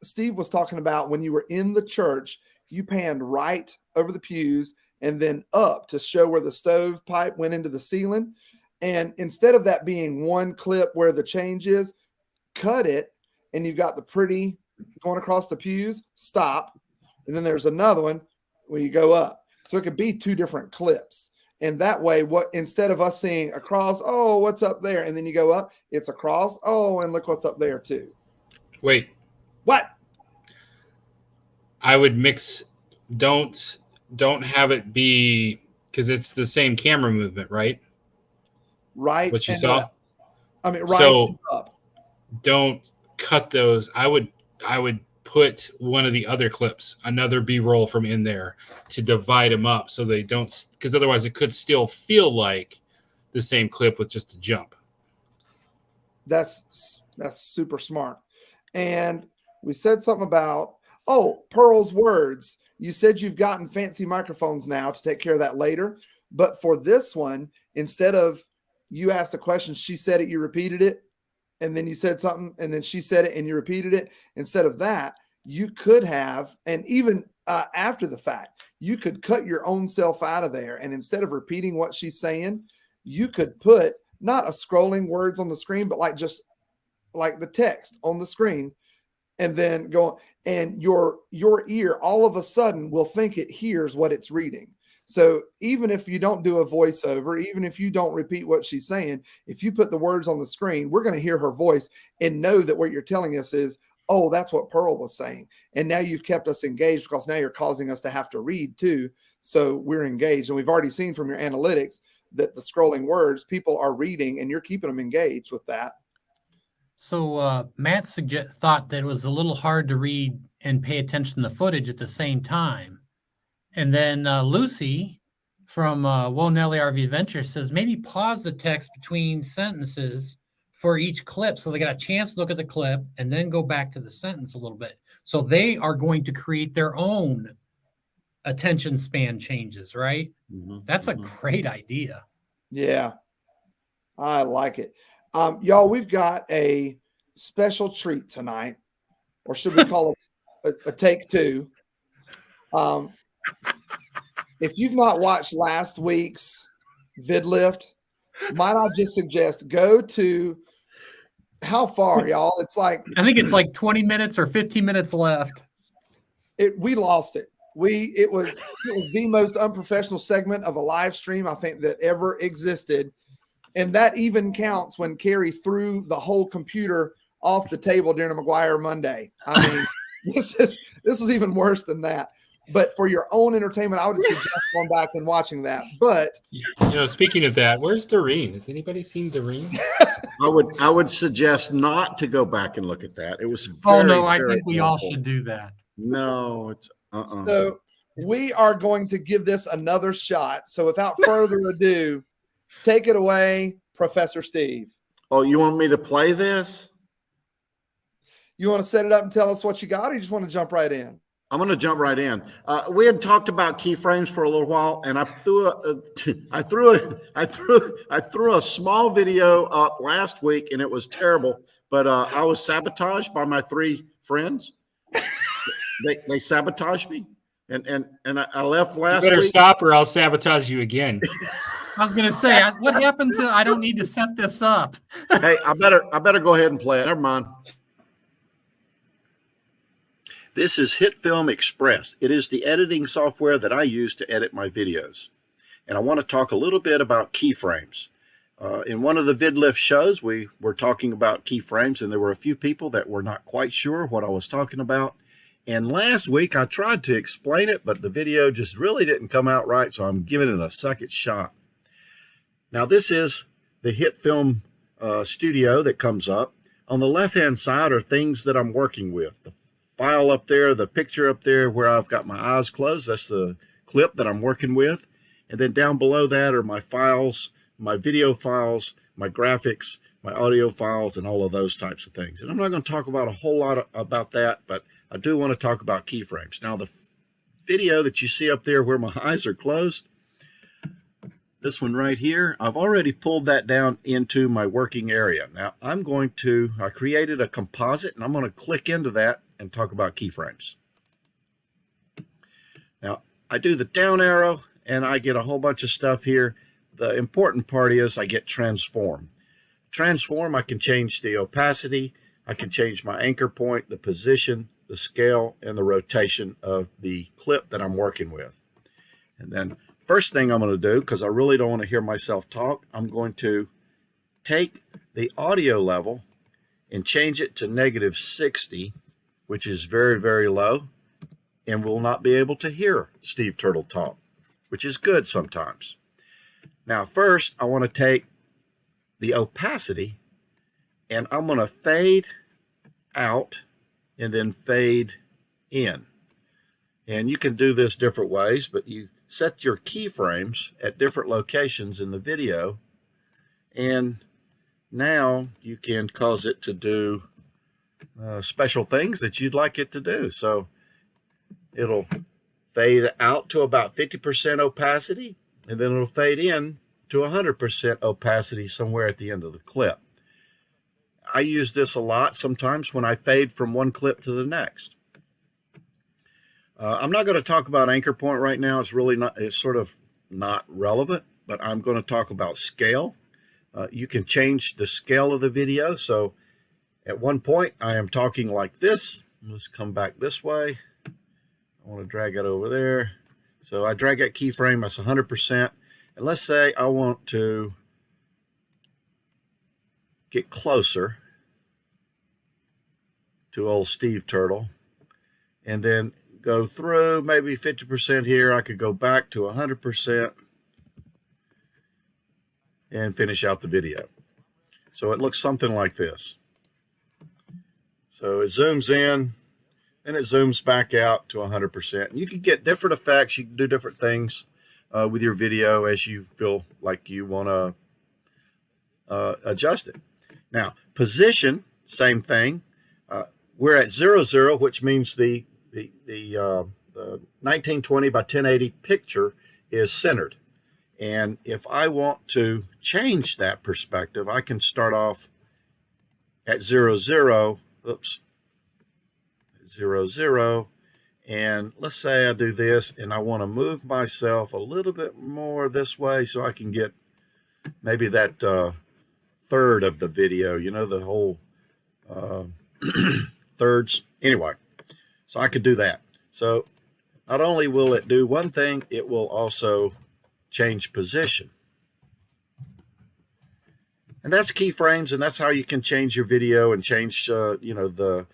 Steve was talking about when you were in the church, you panned right over the pews and then up to show where the stove pipe went into the ceiling. And instead of that being one clip where the change is, cut it, and you've got the pretty going across the pews, stop, and then there's another one where you go up. So it could be 2 different clips. And that way, instead of us seeing across, oh, what's up there? And then you go up, it's across, oh, and look what's up there too. Wait. What? I would mix, don't have it be, because it's the same camera movement, right? Right. What you saw? Up. I mean, right so and up. Don't cut those. I would put one of the other clips, another B-roll from in there to divide them up so they don't, because otherwise it could still feel like the same clip with just a jump. That's super smart. And we said something about, Pearl's words. You said you've gotten fancy microphones now to take care of that later. But for this one, instead of you asked a question, she said it, you repeated it, and then you said something, and then she said it, and you repeated it. Instead of that, you could have, and even after the fact, you could cut your own self out of there. And instead of repeating what she's saying, you could put not a scrolling words on the screen, but just like the text on the screen, and then go, and your ear all of a sudden will think it hears what it's reading. So even if you don't do a voiceover, even if you don't repeat what she's saying, if you put the words on the screen, we're going to hear her voice and know that what you're telling us is, oh, that's what Pearl was saying. And now you've kept us engaged because now you're causing us to have to read too. So we're engaged. And we've already seen from your analytics that the scrolling words, people are reading and you're keeping them engaged with that. So Matt thought that it was a little hard to read and pay attention to the footage at the same time. And then Lucy from Whoa Nelly RV Adventure says maybe pause the text between sentences for each clip so they got a chance to look at the clip and then go back to the sentence a little bit. So they are going to create their own attention span changes, right? Mm-hmm. That's a great idea. Yeah, I like it. Y'all, we've got a special treat tonight, or should we call it a take 2? If you've not watched last week's VIDLIFT, might I just suggest go to how far, y'all? It's like, I think it's like 20 minutes or 15 minutes left. We lost it. It was the most unprofessional segment of a live stream I think that ever existed. And that even counts when Carrie threw the whole computer off the table during a McGuire Monday. I mean, this was even worse than that. but for your own entertainment, I would suggest going back and watching that. But Speaking of that, where's Doreen? Has anybody seen Doreen? I would suggest not to go back and look at that. It was Oh, very, no, I very think we all awful. should do that. No, it's so we are going to give this another shot. So without further ado, take it away, Professor Steve. Oh, you want me to play this? You want to set it up and tell us what you got, or you just want to jump right in? I'm going to jump right in. We had talked about keyframes for a little while, and I threw a small video up last week, and it was terrible. But I was sabotaged by my 3 friends. They sabotaged me, and I left last You better week. stop, or I'll sabotage you again. I was going to say, what happened to I don't need to set this up? Hey, I better go ahead and play it. Never mind. This is HitFilm Express. It is the editing software that I use to edit my videos. And I want to talk a little bit about keyframes. In one of the VidLift shows, we were talking about keyframes, and there were a few people that were not quite sure what I was talking about. And last week, I tried to explain it, but the video just really didn't come out right, so I'm giving it a second shot. Now, this is the HitFilm Studio that comes up. On the left-hand side are things that I'm working with. The file up there, the picture up there where I've got my eyes closed, that's the clip that I'm working with. And then down below that are my files, my video files, my graphics, my audio files, and all of those types of things. And I'm not going to talk about a whole lot about that, but I do want to talk about keyframes. Now, the video that you see up there where my eyes are closed, this one right here, I've already pulled that down into my working area. Now, I created a composite, and I'm going to click into that and talk about keyframes. Now, I do the down arrow, and I get a whole bunch of stuff here. The important part is I get transform. Transform, I can change the opacity, I can change my anchor point, the position, the scale, and the rotation of the clip that I'm working with. And then first thing I'm going to do, because I really don't want to hear myself talk, I'm going to take the audio level and change it to -60, which is very, very low, and we'll not be able to hear Steve Turtle talk, which is good sometimes. Now, first, I want to take the opacity, and I'm going to fade out and then fade in. And you can do this different ways, but you set your keyframes at different locations in the video, and now you can cause it to do special things that you'd like it to do. So it'll fade out to about 50% opacity, and then it'll fade in to 100% opacity somewhere at the end of the clip. I use this a lot sometimes when I fade from one clip to the next. I'm not going to talk about anchor point right now. It's sort of not relevant, but I'm going to talk about scale. You can change the scale of the video. So at one point I am talking like this. Let's come back this way. I want to drag it over there. So I drag that keyframe, that's 100%. And let's say I want to get closer to old Steve Turtle, and then go through maybe 50% here. I could go back to 100% and finish out the video. So it looks something like this. So it zooms in, and it zooms back out to 100%. You can get different effects. You can do different things with your video as you feel like you want to adjust it. Now, position, same thing. We're at 0, 0, which means the 1920 by 1080 picture is centered. And if I want to change that perspective, I can start off at 0, 0, 0, 0. And let's say I do this, and I want to move myself a little bit more this way so I can get maybe that third of the video, you know, the whole thirds. Anyway, so I could do that. So not only will it do one thing, it will also change position. And that's keyframes, and that's how you can change your video and change, you know, the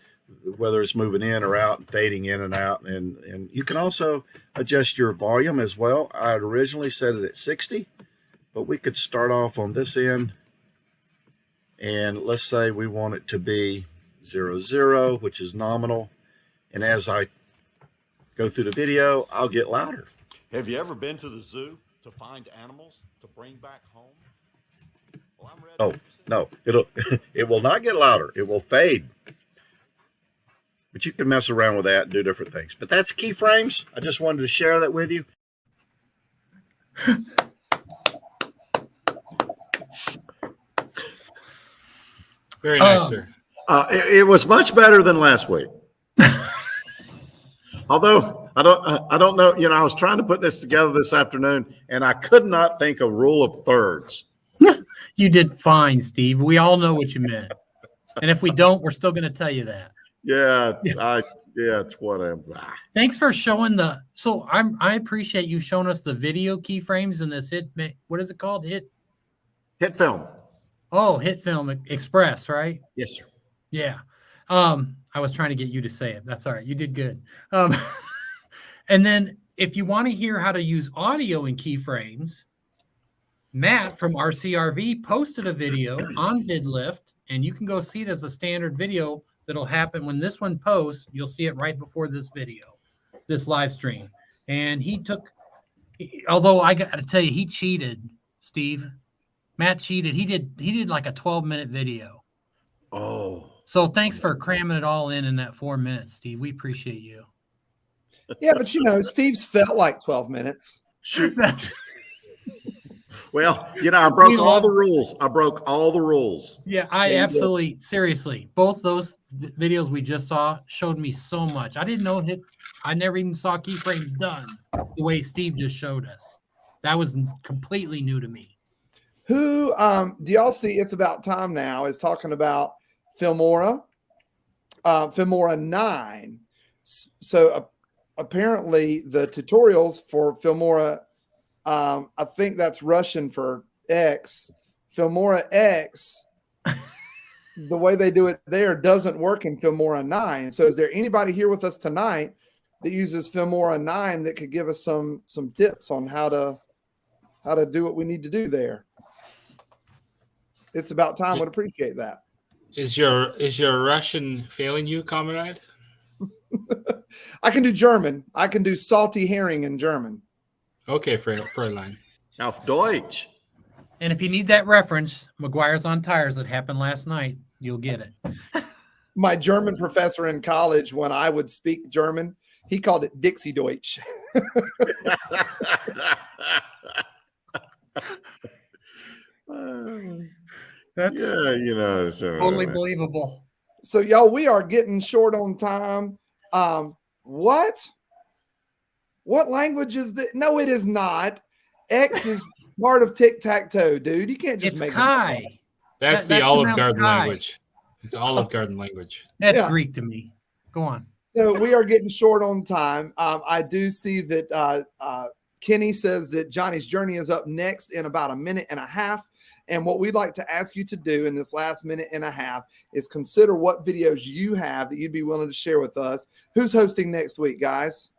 whether it's moving in or out and fading in and out. And you can also adjust your volume as well. I had originally set it at 60, but we could start off on this end. And let's say we want it to be 0, which is nominal. And as I go through the video, I'll get louder. Have you ever been to the zoo to find animals to bring back home? Well, I'm ready. Oh, no, it will not get louder. It will fade. But you can mess around with that and do different things. But that's Keyframes. I just wanted to share that with you. Very nice, sir. It was much better than last week. Although I don't know. You know, I was trying to put this together this afternoon, and I could not think of rule of thirds. You did fine, Steve. We all know what you meant. And if we don't, we're still going to tell you that. Yeah, it's whatever. Thanks for showing so I appreciate you showing us the video keyframes in this what is it called? Hit film. Oh, Hit Film Express, right? Yes, sir. Yeah. I was trying to get you to say it. That's all right. You did good. And then if you want to hear how to use audio in keyframes, Matt from RCRV posted a video on vIDLIFT, and you can go see it as a standard video that'll happen when this one posts. You'll see it right before this video, this live stream. And although I got to tell you, he cheated, Steve. Matt cheated. He did like a 12-minute video. Oh. So thanks for cramming it all in that 4 minutes, Steve. We appreciate you. Yeah, but Steve's felt like 12 minutes. Shoot. Well, I broke all the rules. I broke all the rules. Yeah, I absolutely, seriously, both those videos we just saw showed me so much. I didn't know I never even saw keyframes done the way Steve just showed us. That was completely new to me. Who do y'all see? It's About Time Now is talking about Filmora 9. So apparently the tutorials for Filmora, I think that's Russian for X. Filmora X, the way they do it there doesn't work in Filmora 9. So is there anybody here with us tonight that uses Filmora 9 that could give us some tips on how to do what we need to do there? It's About Time would appreciate that. Is your Russian failing you, comrade? I can do German. I can do salty herring in German. Okay, Fräulein. Auf Deutsch. And if you need that reference, McGuire's on Tires that happened last night, you'll get it. My German professor in college, when I would speak German, he called it Dixie Deutsch. That's totally believable. So, y'all, we are getting short on time. What language is that? No, it is not. X is part of tic-tac-toe, dude. You can't just make Kai. it. That's the Olive Garden language. It's Olive Garden language. That's Greek to me. Go on. So we are getting short on time. I do see that Kenny says that Johnny's Journey is up next in about a minute and a half. And what we'd like to ask you to do in this last minute and a half is consider what videos you have that you'd be willing to share with us. Who's hosting next week, guys?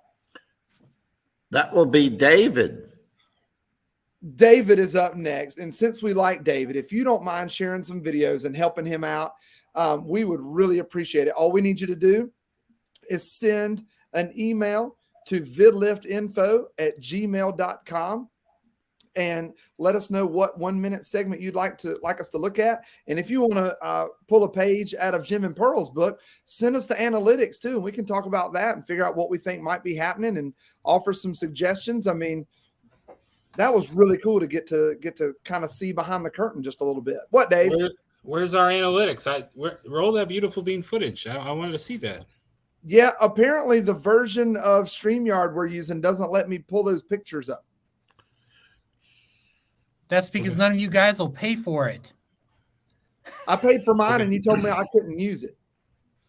That will be David. David is up next. And since we like David, if you don't mind sharing some videos and helping him out, we would really appreciate it. All we need you to do is send an email to vidliftinfo@gmail.com and let us know what 1 minute segment you'd like us to look at. And if you want to pull a page out of Jim and Pearl's book, send us the analytics too. And we can talk about that and figure out what we think might be happening and offer some suggestions. I mean, that was really cool to get to kind of see behind the curtain just a little bit. What, Dave? Where's our analytics? Roll that beautiful bean footage. I wanted to see that. Yeah, apparently the version of StreamYard we're using doesn't let me pull those pictures up. That's because none of you guys will pay for it. I paid for mine and you told me I couldn't use it.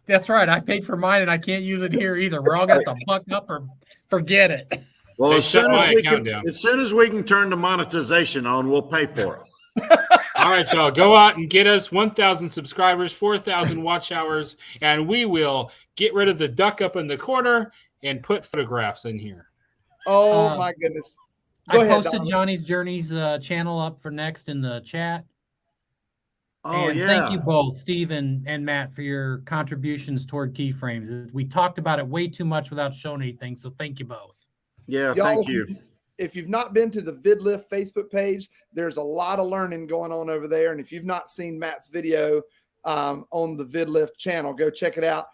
That's right. I paid for mine and I can't use it here either. We're all got to buck up or forget it. Well, They as soon shut as my we account can, down. as soon as we can turn the monetization on, we'll pay for it. All right, y'all, go out and get us 1,000 subscribers, 4,000 watch hours, and we will get rid of the duck up in the corner and put photographs in here. Oh my goodness. Go I ahead, posted Donovan. Johnny's Journeys channel up for next in the chat. Oh, and yeah. thank you both, Steve and Matt, for your contributions toward Keyframes. We talked about it way too much without showing anything, so thank you both. Yeah, Y'all, thank you. If you've not been to the vIDLIFT Facebook page, there's a lot of learning going on over there. And if you've not seen Matt's video on the vIDLIFT channel, go check it out.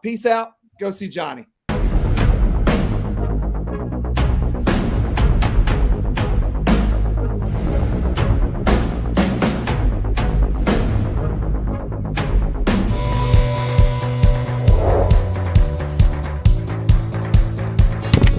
Peace out. Go see Johnny.